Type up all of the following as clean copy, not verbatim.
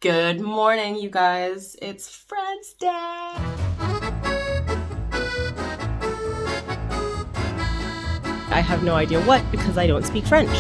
Good morning, you guys. It's Friends Day. I have no idea what because I don't speak French.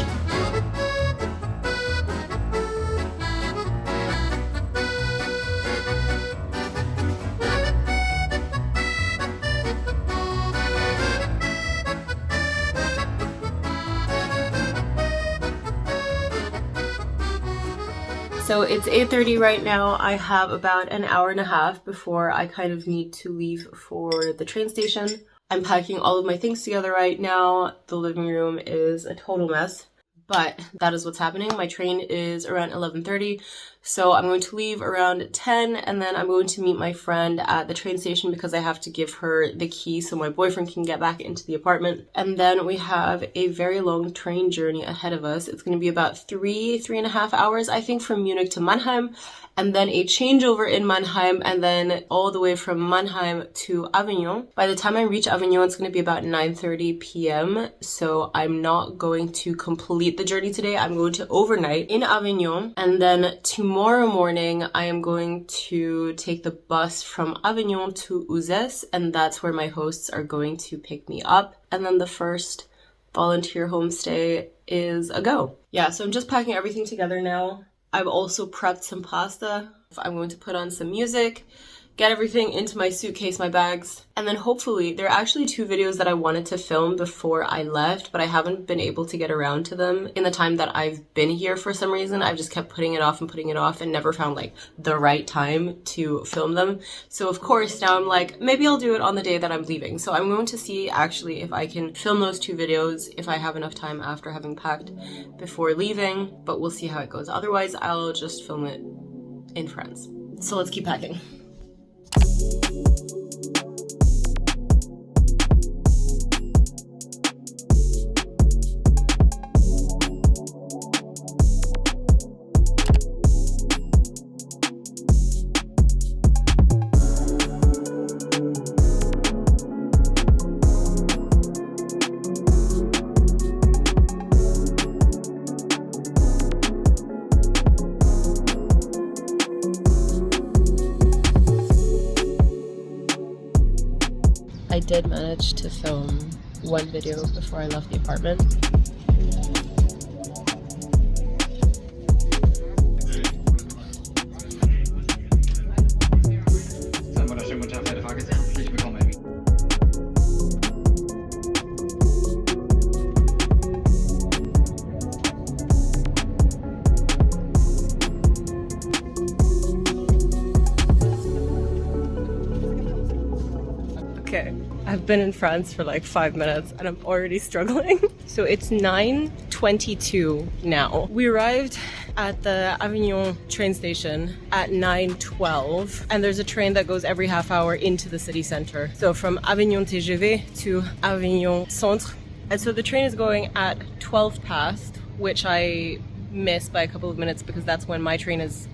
So it's 8:30 right now. I have about an hour and a half before I kind of need to leave for the train station. I'm packing all of my things together right now. The living room is a total mess, but that is what's happening. My train is around 11:30, so I'm going to leave around 10, and then I'm going to meet my friend at the train station because I have to give her the key so my boyfriend can get back into the apartment. And then we have a very long train journey ahead of us. It's going to be about three and a half hours, I think, from Munich to Mannheim, and then a changeover in Mannheim, and then all the way from Mannheim to Avignon. By the time I reach Avignon, it's going to be about 9:30 p.m. So I'm not going to complete the journey today. I'm going to overnight in Avignon, and then tomorrow morning I am going to take the bus from Avignon to Uzès, and that's where my hosts are going to pick me up. And then the first volunteer homestay is a go. Yeah, so I'm just packing everything together now. I've also prepped some pasta. I'm going to put on some music, get everything into my suitcase, my bags, and then hopefully, there are actually 2 videos that I wanted to film before I left, but I haven't been able to get around to them in the time that I've been here for some reason. I've just kept putting it off and never found like the right time to film them. So of course, now I'm like, maybe I'll do it on the day that I'm leaving. So I'm going to see actually if I can film those 2 videos if I have enough time after having packed before leaving, but we'll see how it goes. Otherwise, I'll just film it in France. So let's keep packing. I did manage to film one video before I left the apartment. Okay, I've been in France for like 5 minutes and I'm already struggling. So it's 9:22 now. We arrived at the Avignon train station at 9:12, and there's a train that goes every half hour into the city center. So from Avignon TGV to Avignon Centre. And so the train is going at 12 past, which I missed by a couple of minutes because that's when my train is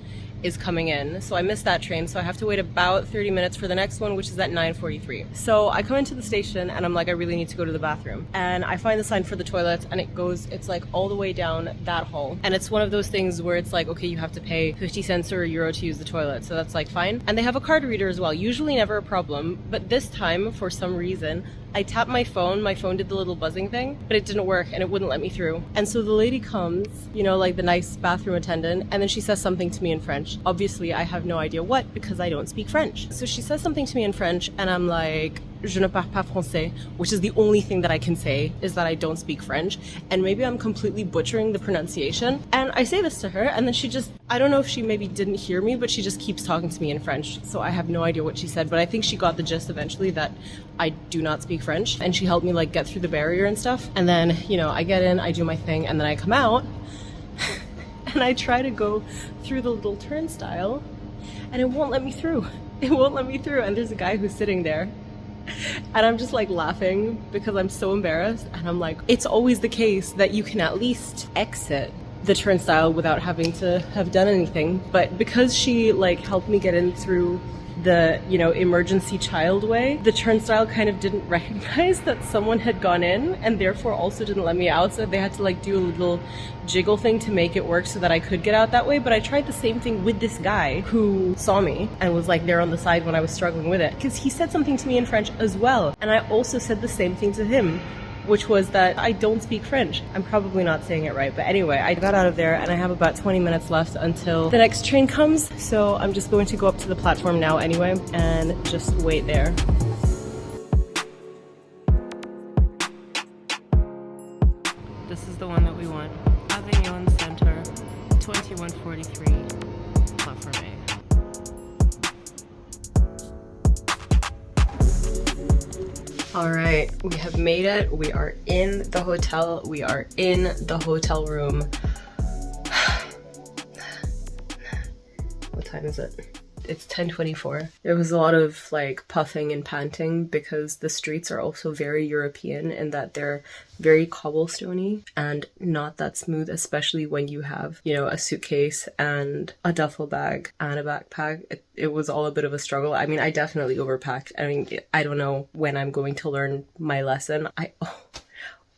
coming in. So I missed that train, so I have to wait about 30 minutes for the next one, which is at 9:43. So I come into the station and I'm like, I really need to go to the bathroom. And I find the sign for the toilets and it's like all the way down that hall. And it's one of those things where it's like, okay, you have to pay 50 cents or €1 to use the toilet. So that's like fine. And they have a card reader as well, usually never a problem. But this time, for some reason, I tapped my phone did the little buzzing thing, but it didn't work and it wouldn't let me through. And so the lady comes, you know, like the nice bathroom attendant, and then she says something to me in French. Obviously, I have no idea what because I don't speak French. So she says something to me in French and I'm like, je ne parle pas français, which is the only thing that I can say is that I don't speak French. And maybe I'm completely butchering the pronunciation. And I say this to her and then she just, I don't know if she maybe didn't hear me, but she just keeps talking to me in French. So I have no idea what she said, but I think she got the gist eventually that I do not speak French. And she helped me like get through the barrier and stuff. And then, you know, I get in, I do my thing, and then I come out and I try to go through the little turnstile and it won't let me through. It won't let me through. And there's a guy who's sitting there. And I'm just like laughing because I'm so embarrassed. And I'm like, it's always the case that you can at least exit the turnstile without having to have done anything. But because she like helped me get in through the, you know, emergency child way, the turnstile kind of didn't recognize that someone had gone in, and therefore also didn't let me out, so they had to like do a little jiggle thing to make it work so that I could get out that way. But I tried the same thing with this guy who saw me and was like there on the side when I was struggling with it, because he said something to me in French as well, and I also said the same thing to him, which was that I don't speak French. I'm probably not saying it right, but anyway, I got out of there and I have about 20 minutes left until the next train comes, so I'm just going to go up to the platform now anyway and just wait there. This is the one that we want. Avignon Center, 2143, platform A. All right, we have made it. We are in the hotel. We are in the hotel room. What time is it? It's 10:24. There was a lot of like puffing and panting because the streets are also very European in that they're very cobblestoney and not that smooth, especially when you have, you know, a suitcase and a duffel bag and a backpack. It was all a bit of a struggle. I mean, I definitely overpacked. I mean, I don't know when I'm going to learn my lesson. I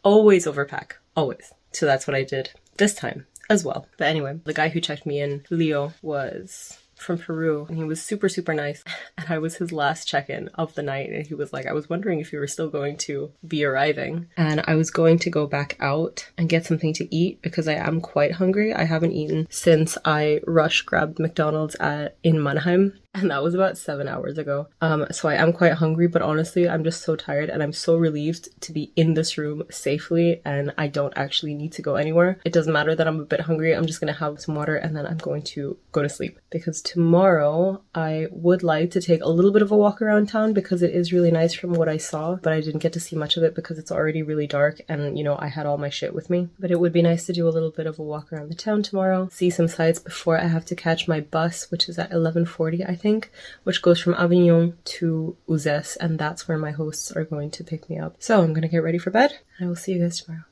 always overpack, always. So that's what I did this time as well. But anyway, the guy who checked me in, Leo, was from Peru, and he was super, super nice. And I was his last check-in of the night, and he was like, I was wondering if you were still going to be arriving. And I was going to go back out and get something to eat because I am quite hungry. I haven't eaten since I grabbed McDonald's in Mannheim. And that was about 7 hours ago. So I am quite hungry, but honestly, I'm just so tired and I'm so relieved to be in this room safely and I don't actually need to go anywhere. It doesn't matter that I'm a bit hungry. I'm just going to have some water and then I'm going to go to sleep. Because tomorrow I would like to take a little bit of a walk around town because it is really nice from what I saw, but I didn't get to see much of it because it's already really dark and, you know, I had all my shit with me. But it would be nice to do a little bit of a walk around the town tomorrow, see some sights before I have to catch my bus, which is at 11:40, I think, which goes from Avignon to Uzès, and that's where my hosts are going to pick me up. So I'm gonna get ready for bed, and I will see you guys tomorrow.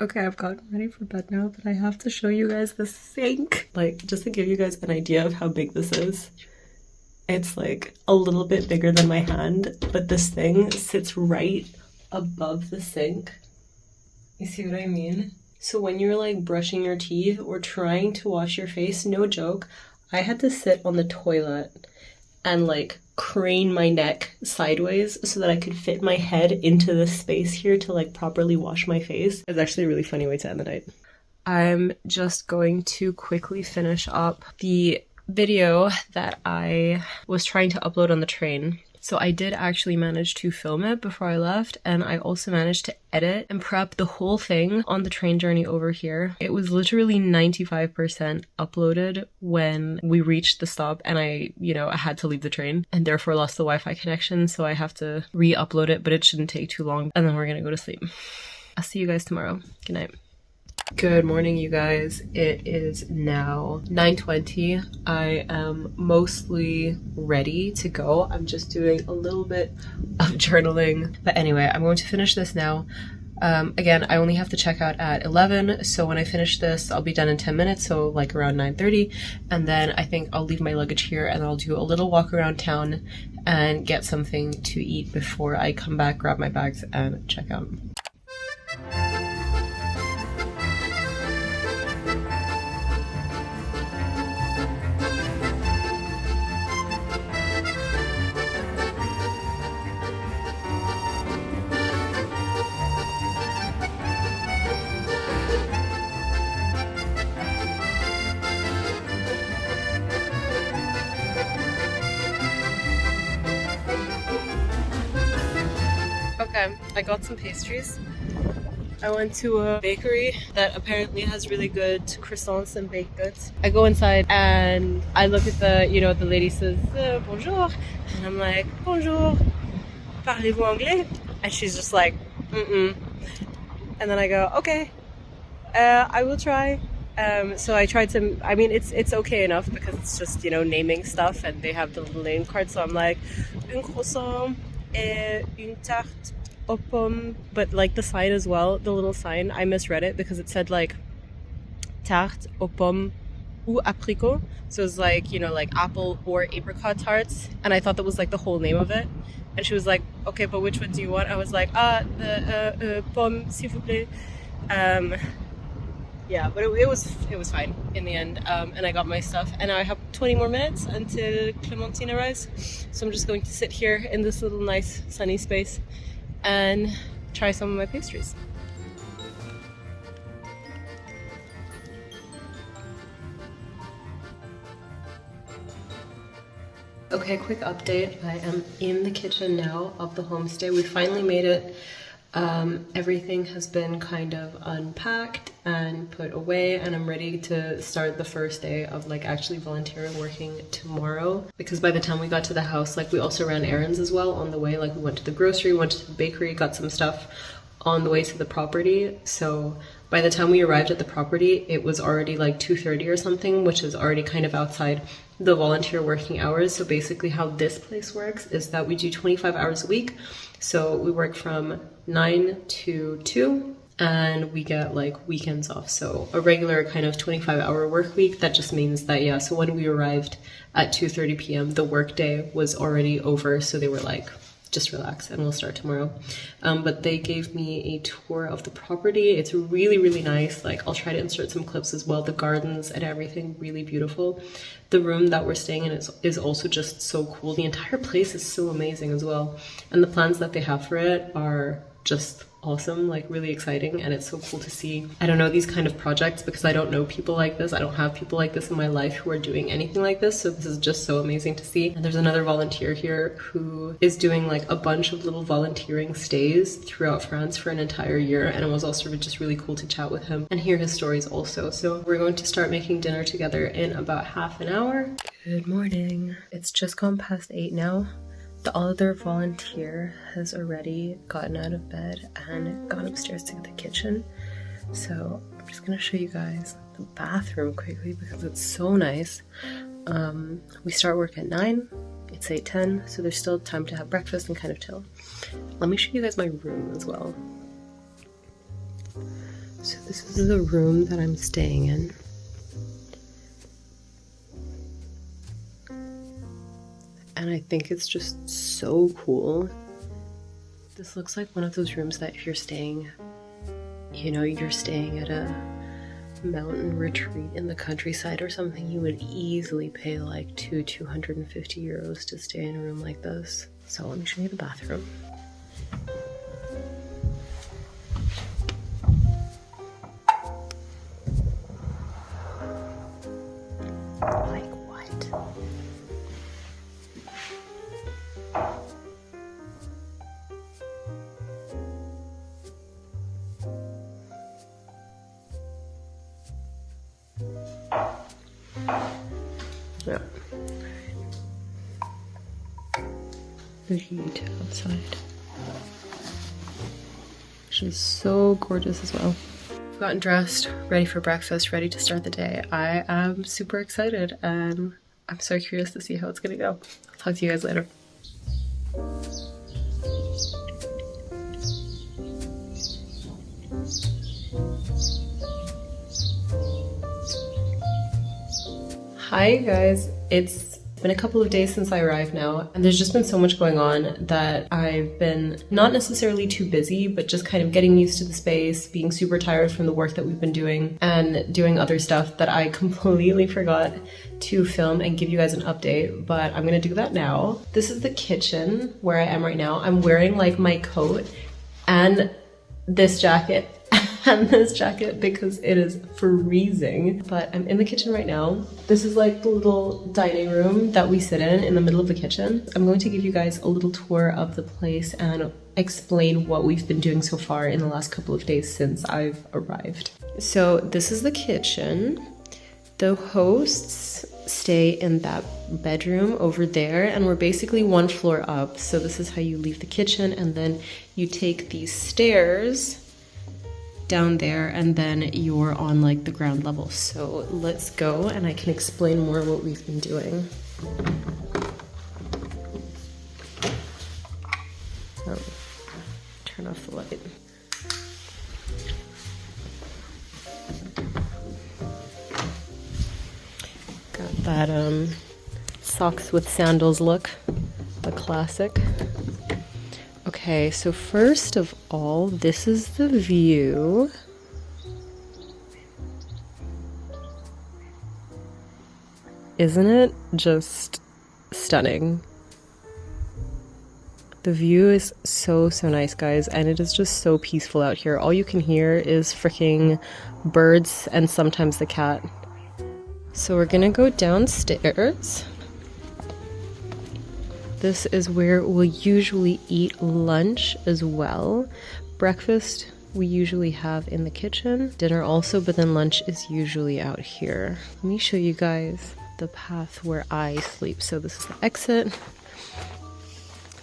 Okay, I've gotten ready for bed now, but I have to show you guys the sink. Like, just to give you guys an idea of how big this is. It's like a little bit bigger than my hand, but this thing sits right above the sink. You see what I mean? So when you're like brushing your teeth or trying to wash your face, no joke, I had to sit on the toilet and like crane my neck sideways so that I could fit my head into this space here to like properly wash my face. It's actually a really funny way to end the night. I'm just going to quickly finish up the video that I was trying to upload on the train. So I did actually manage to film it before I left, and I also managed to edit and prep the whole thing on the train journey over here. It was literally 95% uploaded when we reached the stop, and I had to leave the train and therefore lost the Wi-Fi connection, so I have to re-upload it, but it shouldn't take too long, and then we're gonna go to sleep. I'll see you guys tomorrow. Good night. Good morning, you guys. It is now 9:20. I am mostly ready to go. I'm just doing a little bit of journaling. But anyway, I'm going to finish this now. Again, I only have to check out at 11, so when I finish this, I'll be done in 10 minutes, so like around 9:30. And then I think I'll leave my luggage here and I'll do a little walk around town and get something to eat before I come back, grab my bags, and check out. Okay, I got some pastries. I went to a bakery that apparently has really good croissants and baked goods. I go inside and I look at the lady says, bonjour. And I'm like, bonjour, parlez-vous anglais? And she's just like, mm-mm. And then I go, okay, I will try. So I tried to, I mean, it's okay enough because it's just, naming stuff and they have the little name card. So I'm like, un croissant et une tarte aux pommes, but like the sign as well, the little sign, I misread it because it said like tarte aux pommes ou apricot. So it was like, you know, like apple or apricot tarts. And I thought that was like the whole name of it. And she was like, okay, but which one do you want? I was like, the pomme, s'il vous plaît. Yeah, but it was fine in the end. And I got my stuff. And now I have 20 more minutes until Clémentine arrives. So I'm just going to sit here in this little nice sunny space and try some of my pastries. Okay, quick update. I am in the kitchen now of the homestay. We finally made it. Everything has been kind of unpacked and put away, and I'm ready to start the first day of like actually volunteering working tomorrow, because by the time we got to the house, like we also ran errands as well on the way. Like we went to the grocery, went to the bakery, got some stuff on the way to the property. So by the time we arrived at the property, it was already like 2:30 or something, which is already kind of outside the volunteer working hours. So basically how this place works is that we do 25 hours a week. So we work from 9 to 2 and we get like weekends off. So a regular kind of 25-hour work week. That just means that, yeah, so when we arrived at 2:30 p.m., the work day was already over. So they were like, just relax and we'll start tomorrow. But they gave me a tour of the property. It's really, really nice. Like I'll try to insert some clips as well. The gardens and everything, really beautiful. The room that we're staying in is also just so cool. The entire place is so amazing as well. And the plans that they have for it are just awesome, like really exciting, and it's so cool to see, I don't know, these kind of projects, because I don't know people like this. I don't have people like this in my life who are doing anything like this, so this is just so amazing to see. And there's another volunteer here who is doing like a bunch of little volunteering stays throughout France for an entire year, and it was also just really cool to chat with him and hear his stories also. So we're going to start making dinner together in about half an hour. Good morning. It's just gone past 8 now. The other volunteer has already gotten out of bed and gone upstairs to the kitchen. So I'm just gonna show you guys the bathroom quickly because it's so nice. We start work at 9, it's 8:10, so there's still time to have breakfast and kind of chill. Let me show you guys my room as well. So this is the room that I'm staying in. And I think it's just so cool. This looks like one of those rooms that if you're staying, you know, you're staying at a mountain retreat in the countryside or something, you would easily pay like 250 euros to stay in a room like this. So let me show you the bathroom. Like what? Yeah. The heat outside, which is so gorgeous as well. I've gotten dressed, ready for breakfast, ready to start the day. I am super excited and I'm so curious to see how it's gonna go. I'll talk to you guys later. Hi guys, it's been a couple of days since I arrived now, and there's just been so much going on that I've been not necessarily too busy, but just kind of getting used to the space, being super tired from the work that we've been doing, and doing other stuff that I completely forgot to film and give you guys an update, but I'm gonna do that now. This is the kitchen where I am right now. I'm wearing like my coat and this jacket and this jacket because it is freezing, but I'm in the kitchen right now. This is like the little dining room that we sit in the middle of the kitchen. I'm going to give you guys a little tour of the place and explain what we've been doing so far in the last couple of days since I've arrived. So this is the kitchen. The hosts stay in that bedroom over there, and we're basically one floor up. So this is how you leave the kitchen, and then you take these stairs down there, and then you're on like the ground level. So let's go and I can explain more what we've been doing. Turn Got that socks with sandals look, the classic. Okay, so first of all, this is the view. Isn't it just stunning? The view is so nice, guys, and it is just so peaceful out here. All you can hear is freaking birds and sometimes the cat. So we're gonna go downstairs. This is where we'll usually eat lunch as well. Breakfast we usually have in the kitchen, dinner also, but then lunch is usually out here. Let me show you guys the path where I sleep. So this is the exit.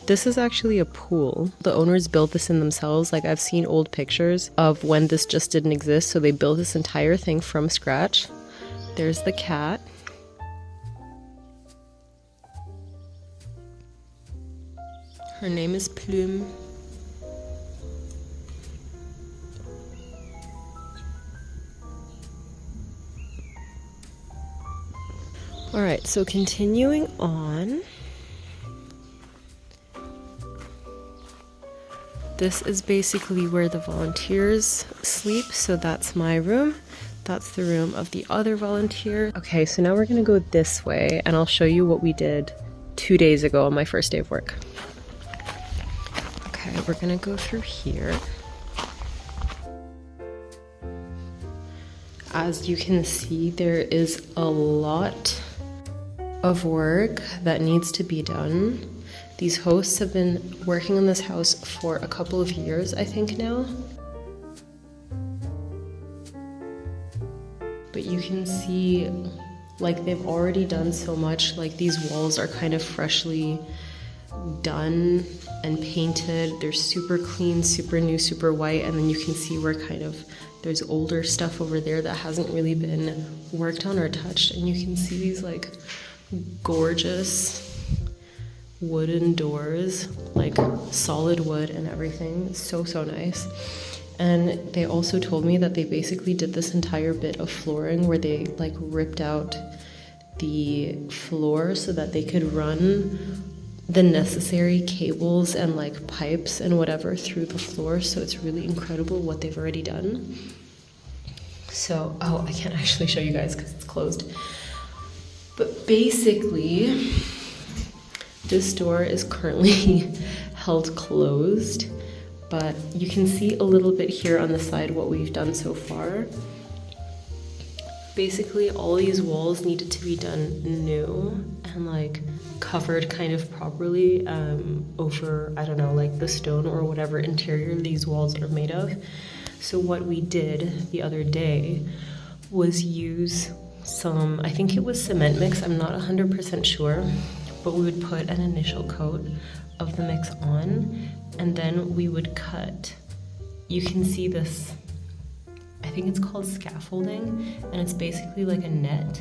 This is actually a pool. The owners built this in themselves. Like, I've seen old pictures of when this just didn't exist, so they built this entire thing from scratch. There's the cat. Her name is Plume. Alright, so continuing on. This is basically where the volunteers sleep, so that's my room. That's the room of the other volunteer. Okay, so now we're gonna go this way, and I'll show you what we did 2 days ago on my first day of work. Okay, we're gonna go through here. As you can see, there is a lot of work that needs to be done. These hosts have been working on this house for a couple of years, I think now. But you can see, like, they've already done so much. Like, these walls are kind of freshly done and painted. They're super clean, super new, super white. And then you can see where kind of there's older stuff over there that hasn't really been worked on or touched. And you can see these like gorgeous wooden doors, like solid wood and everything. So nice. And they also told me that they basically did this entire bit of flooring where they like ripped out the floor so that they could run the necessary cables and like pipes and whatever through the floor. So it's really incredible what they've already done. So, oh, I can't actually show you guys because it's closed. But basically, this door is currently held closed, but you can see a little bit here on the side what we've done so far. Basically, all these walls needed to be done new and like covered kind of properly over, I don't know, like the stone or whatever interior these walls are made of. So what we did the other day was use some, I think it was cement mix, I'm not 100% sure, but we would put an initial coat of the mix on, and then we would cut. You can see this, I think it's called scaffolding, and it's basically like a net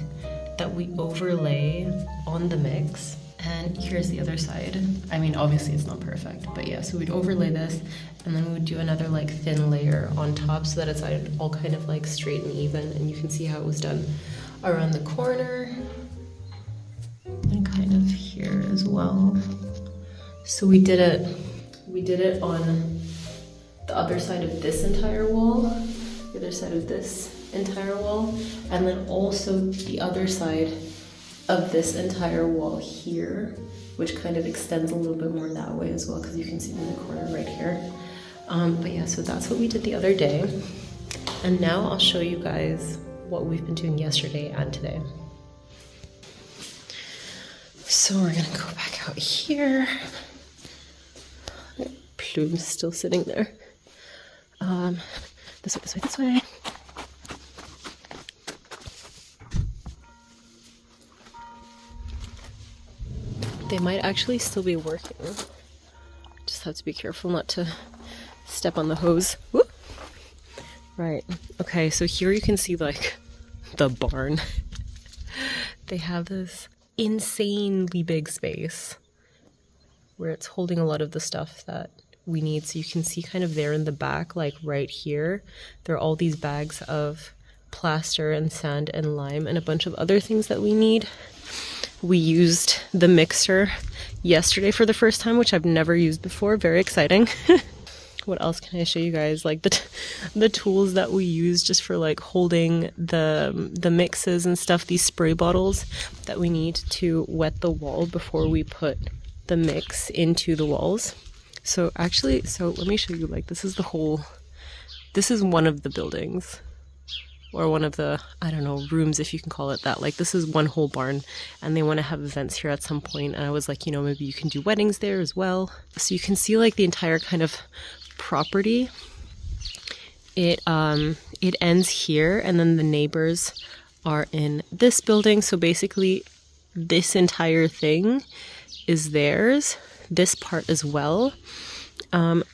that we overlay on the mix. And here's the other side. I mean, obviously it's not perfect, but yeah, so we'd overlay this, and then we would do another like thin layer on top so that it's all kind of like straight and even, and you can see how it was done around the corner and kind of here as well. So we did it on the other side of this entire wall, the other side of this entire wall, and then also the other side of this entire wall here, which kind of extends a little bit more that way as well, because you can see in the corner right here. But yeah, so that's what we did the other day. And now I'll show you guys what we've been doing yesterday and today. So we're gonna go back out here. Plume's still sitting there. This way, this way, this way. They might actually still be working. Just have to be careful not to step on the hose. Whoop. Right, okay, so here you can see like the barn. They have this insanely big space where it's holding a lot of the stuff that we need. So you can see kind of there in the back, like right here, there are all these bags of plaster and sand and lime and a bunch of other things that we need. We used the mixer yesterday for the first time, which I've never used before. Very exciting. What else can I show you guys? Like the tools that we use just for like holding the mixes and stuff. These spray bottles that we need to wet the wall before we put the mix into the walls. So actually, let me show you, like, this is one of the buildings, or one of the, I don't know, rooms, if you can call it that. Like, this is one whole barn, and they want to have events here at some point. And I was like, you know, maybe you can do weddings there as well. So you can see like the entire kind of property. It ends here, and then the neighbors are in this building. So basically this entire thing is theirs, this part as well.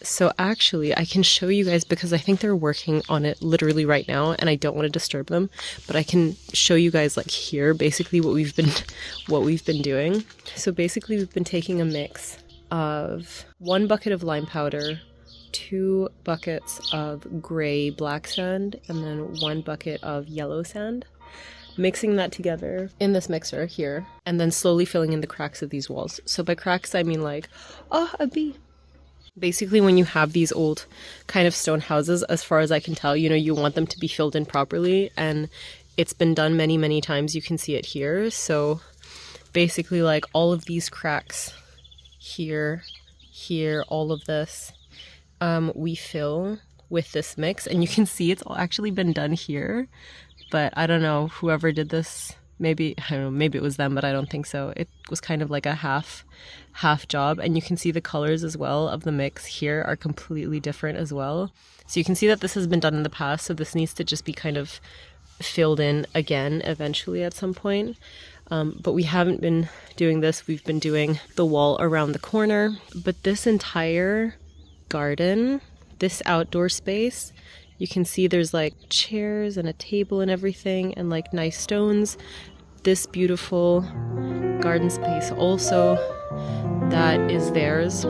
So actually I can show you guys, because I think they're working on it literally right now and I don't want to disturb them, but I can show you guys like here basically what we've been doing. So basically we've been taking a mix of 1 bucket of lime powder, 2 buckets of gray black sand, and then 1 bucket of yellow sand, mixing that together in this mixer here, and then slowly filling in the cracks of these walls. So by cracks I mean like, oh, a bee. Basically, when you have these old kind of stone houses, as far as I can tell, you know, you want them to be filled in properly, and it's been done many, many times. You can see it here. So basically, like, all of these cracks here, all of this, we fill with this mix, and you can see it's all actually been done here. But I don't know, whoever did this, maybe, I don't know, maybe it was them, but I don't think so. It was kind of like a half job, and you can see the colors as well of the mix here are completely different as well. So you can see that this has been done in the past, so this needs to just be kind of filled in again eventually at some point. But we haven't been doing this. We've been doing the wall around the corner. But this entire garden, this outdoor space, you can see there's like chairs and a table and everything, and like nice stones. This beautiful garden space also, that is theirs.